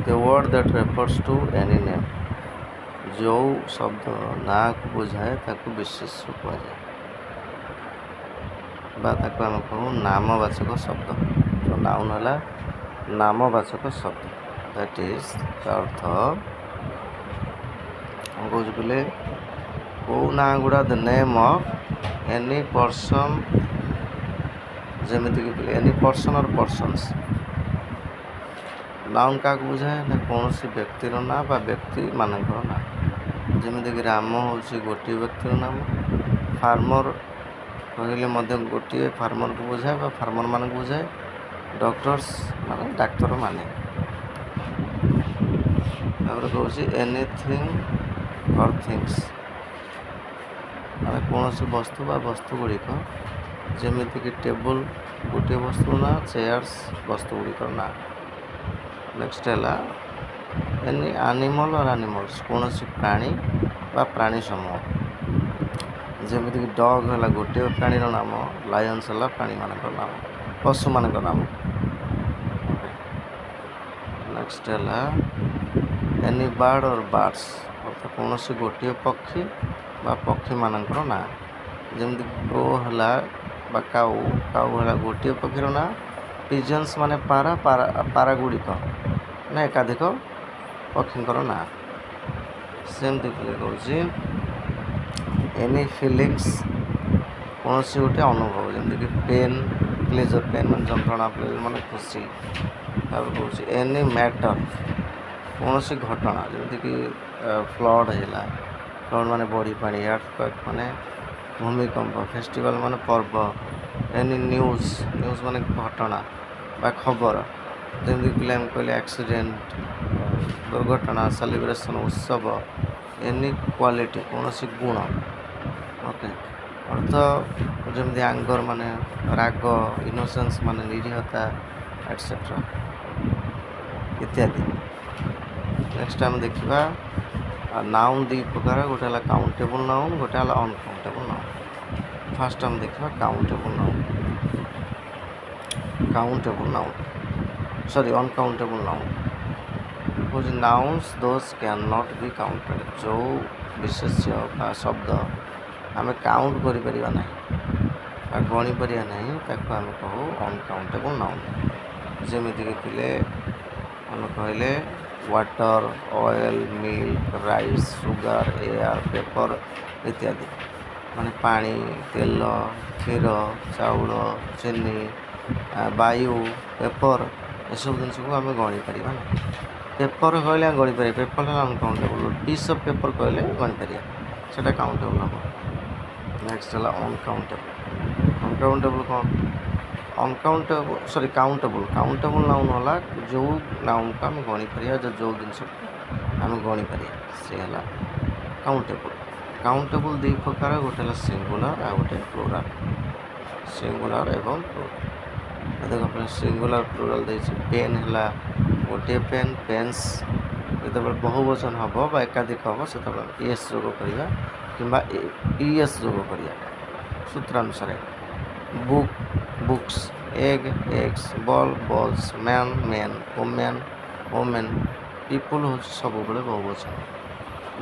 The word that refers to any name जो शब्द ना को बुझाए ताको विशेष्य कहुए ताको आम कहूँ नामवाचक शब्द। जो नाउन है नामवाचक शब्द दैट इज अर्थ कौच बोले कौ ना गुड़ा the name of any person जमीक एनी पर्सन और पर्सन्स नाउन क्या बुझाए ना कौन सी व्यक्तिर ना बा व्यक्ति मानकर ना जमीक राम हूँ गोटे व्यक्तिर नाम फार्मर कहले गोटे फार्मर को बुझाए बा फार्मर मान बुझाए डॉक्टर्स माने डाक्तर माने कहूँ एनीथिंग और थिंग्स माने कौन सी वस्तु बा वस्तु गुड़िक जमीक टेबल गोटे वस्तु ना चेयर्स वस्तु गुड़िक ना। नेक्स्ट है एनी एनिमल और एनिमल्स कौन सी प्राणी बा प्राणी समूह जमीक डग है गोटे प्राणी नाम लायन्स है प्राणी मान नाम पशु मान नाम। नेक्स्ट है एनी बर्ड और बार्ड्स अर्थात कौन सी गोटे पक्षी बा पक्षी मान ना जमीक क्रो है काऊ काऊ है गोटे पक्षीर ना पिजन्स माने पारा पारा पारा गुड़िक ना एकाधिक पक्षींकर ना सेमती कहूँ एनी फिलिंग्स कौन सी गोटे अनुभव जमीक पेन प्लेजर पेन मान जंत्रणा प्लेजर मान खुशी कहूँ एनी मैटर कौन सी घटना जमीक फ्लड है फ्लड माने बड़ी पानी अर्थक्वेक माने भूमिकंप फेस्टिवल माने पर्व एनी न्यूज न्यूज माने घटना बा खबर जमीक पिला कहले एक्सीडेंट दुर्घटना सेलिब्रेशन उत्सव एनी क्वालिटी कौन सी गुण ओके अर्थ जमी आंगर माने राग इनोसेंस माने निरीहता एटसेट्रा इत्यादि। नेक्स्ट आम देखा नाउन दी प्रकार गोटे है काउंटेबल नाउन गोटे है अनकाउंटेबल नाउन। फास्ट आम देखा countable noun sorry uncountable noun कुछ nouns those can not be counted जो विशेष्य का शब्द आम काउंट कर ना गणी पार ना ताको आम कहू अनकाउंटेबल नाउन जमीक पिले आम कहले water oil milk rice sugar air paper इत्यादि माने पानी तेल क्षीर चाउल चीनी वायु पेपर एसब जिन को आम गणी पार ना पेपर कहले गणी पार पेपर है अनकाउंटेबल पीस ऑफ पेपर कहले गणी पार से काउंटेबल हम। नेक्स्ट है अनकाउंटेबल अनकाउंटेबल कौन अनकाउंटेबल सॉरी काउंटेबल नाउन है जो नाउन को आम गणी पार जो जिनस आम गणी पार सी है काउंटेबल दी प्रकार गोटे सिंगुलर आ गोटे प्लूराल सिंगुलर एवं प्लूराल देखो सिंगुलर प्लूराल पेन है गोटे पेन पेन्स जो बहुवचन हम बा एकाधिक हम से एस जोग करवा कि ईएस जोग करवा सूत्रानुसार book books egg eggs ball balls man men woman women people हूँ सब बहुवचन।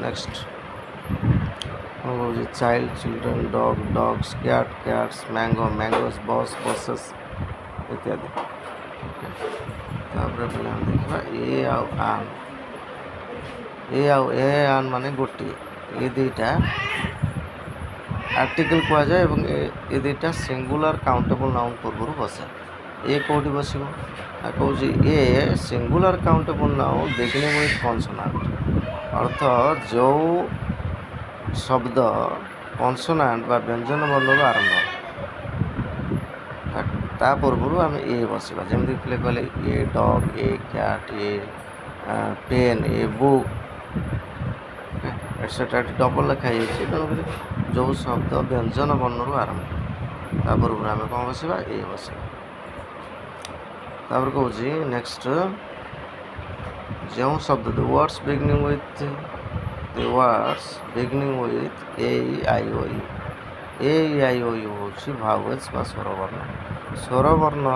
Next child children dog dogs cat cats mango mangoes bus buses इत्यादि। तापर देखा ए आन माने गोटे ये दुईटा आर्टिकल कहुए ये दुईटा सिंगुलर काउंटेबल नाउन पूर्व बसे ए कौटी बस कहूँ a singular countable noun beginning with consonant अर्थ जो शब्द कॉन्सोनेंट बा व्यंजन वर्ण आरंभ ता पूर्व आम ए बसवा जमी पे कहले a dog a cat a pen a book etcetera double लिखाई तेणुक जो शब्द व्यंजन वर्ण आरंभ ता पूर्व आम कौन बसवा ए बसवा। कहूँ नेक्स्ट जो शब्द the words beginning with A I O U A I O U हूँ भावेल्स बा स्वरवर्ण स्वरवर्ण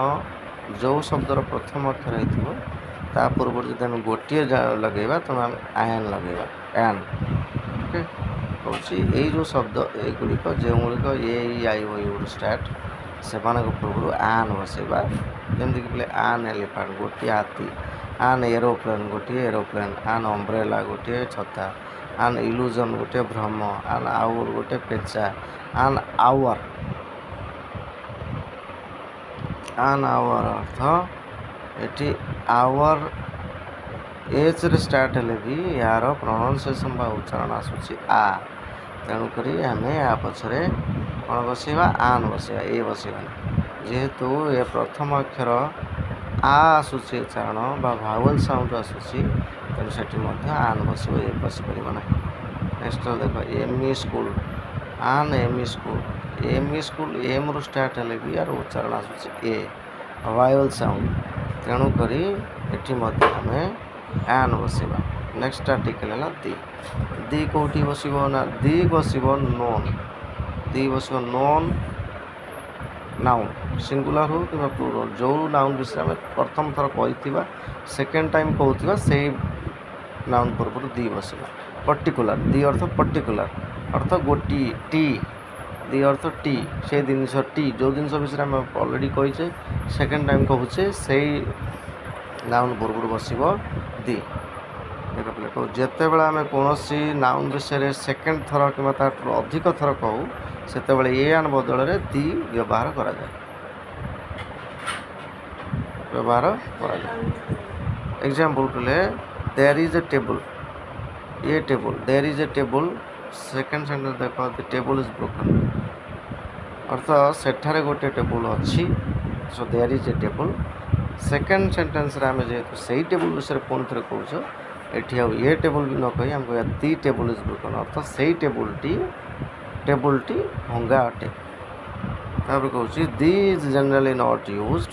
जो शब्दर प्रथम अक्षर हो ତା ପୂର୍ବରୁ ଯଦି ଆମେ ଗୋଟିଏ ଲଗେଇବା ତେଣୁ ଆମେ ଆନ୍ ଲଗେଇବା ଆନ୍। ଓକେ, କହୁଛି ଏଇ ଯେଉଁ ଶବ୍ଦ ଏଗୁଡ଼ିକ ଯେଉଁଗୁଡ଼ିକ ଏ ଇ ଆଇ ଓ ୟୁରୁ ଷ୍ଟାର୍ଟ ସେମାନଙ୍କ ପୂର୍ବରୁ ଆନ୍ ବସେଇବା। ଯେମିତିକି ପିଲେ ଆନ୍ ଏଲିଫାଣ୍ଟ ଗୋଟିଏ ହାତୀ, ଆନ୍ ଏରୋପ୍ଲେନ୍ ଗୋଟିଏ ଏରୋପ୍ଲେନ୍, ଆନ୍ ଅମ୍ବ୍ରେଲା ଗୋଟିଏ ଛତା, ଆନ୍ ଇଲୁଜନ୍ ଗୋଟିଏ ଭ୍ରମ, ଆନ୍ ଆଉଲ୍ ଗୋଟିଏ ପେଚା, ଆନ୍ ଆୱାର। ଆନ୍ ଆୱାର ଅର୍ଥ ଏଠି ଆୱାର ଏଚ୍ରେ ଷ୍ଟାର୍ଟ ହେଲେ ବି ଏହାର ପ୍ରନାଉନ୍ସିଏସନ୍ ବା ଉଚ୍ଚାରଣ ଆସୁଛି ଆ। ତେଣୁକରି ଆମେ ଆ ପଛରେ କ'ଣ ବସେଇବା? ଆନ୍ ବସେଇବା, ଏ ବସେଇବାନି। ଯେହେତୁ ଏ ପ୍ରଥମ ଅକ୍ଷର ଆ ଆସୁଛି ଉଚ୍ଚାରଣ ବା ଭାୱେଲ୍ ସାଉଣ୍ଡ ଆସୁଛି, ତେଣୁ ସେଠି ମଧ୍ୟ ଆନ୍ ବସିବ, ଏ ବସିପାରିବ ନାହିଁ। ନେକ୍ସଟ ଦେଖ ME school, an ME school. ME school ଏମ୍ରୁ ଷ୍ଟାର୍ଟ ହେଲେ ବି ଏହାର ଉଚ୍ଚାରଣ ଆସୁଛି ଏ, ଭାୱେଲ୍ ସାଉଣ୍ଡ। ତେଣୁକରି ଏଠି ମଧ୍ୟ ଆମେ ଆନ୍ ବସେଇବା। ନେକ୍ସଟ ଆର୍ଟିକଲ୍ ହେଲା ଦି। ଦି କେଉଁଠି ବସିବ ନା ଦି ବସିବ ନୋନ୍। ଦି ବସିବ ନୋନ୍ ନାଉନ୍, ସିଙ୍ଗୁଲାର ହେଉ କିମ୍ବା ପ୍ଲୁରାଲ୍, ଯେଉଁ ନାଉନ୍ ବିଷୟରେ ଆମେ ପ୍ରଥମ ଥର କହିଥିବା, ସେକେଣ୍ଡ ଟାଇମ୍ କହୁଥିବା ସେଇ ନାଉନ୍ ପୂର୍ବରୁ ଦି ବସିବ। ପର୍ଟିକୁଲାର, ଦି ଅର୍ଥ ପର୍ଟିକୁଲାର ଅର୍ଥ ଗୋଟିଏ, ଟି। ଦି ଅର୍ଥ ଟି, ସେ ଜିନିଷ ଟି, ଯେଉଁ ଜିନିଷ ବିଷୟରେ ଆମେ ଅଲରେଡ଼ି କହିଛେ ସେକେଣ୍ଡ ଟାଇମ୍ କହୁଛେ ସେଇ ନାଉନ୍ ପୂର୍ବରୁ ବସିବ ଦି। ଦେଖ ପିଲେ କହୁ ଯେତେବେଳେ ଆମେ କୌଣସି ନାଉନ୍ ବିଷୟରେ ସେକେଣ୍ଡ ଥର କିମ୍ବା ତାଠାରୁ ଅଧିକ ଥର କହୁ ସେତେବେଳେ ଏ ଆନ୍ ବଦଳରେ ଦି ବ୍ୟବହାର କରାଯାଏ। ଏକ୍ଜାମ୍ପଲ୍ ପିଲେ there is a table, a table, there is a table. Second sentence ଦେଖ ଦି ଟେବୁଲ୍ ଇଜ୍ ବ୍ରୋକନ୍, ଅର୍ଥ ସେଠାରେ ଗୋଟିଏ ଟେବୁଲ୍ ଅଛି, so there is a table. Second ସେଣ୍ଟେନ୍ସରେ ଆମେ ଯେହେତୁ ସେଇ ଟେବୁଲ୍ ବିଷୟରେ ପୁଣି ଥରେ କହୁଛୁ, ଏଠି ଆଉ ଏ ଟେବୁଲ୍ ବି ନ କହି ଆମେ କହିବା ଦି ଟେବୁଲ୍ ଇଜ୍ ବ୍ରୋକନ୍, ଅର୍ଥ ସେଇ ଟେବୁଲ୍ଟି ଭଙ୍ଗା ଅଟେ। ତାପରେ କହୁଛି ଦି ଇଜ୍ ଜେନେରାଲି ନଟ୍ ୟୁଜ୍ଡ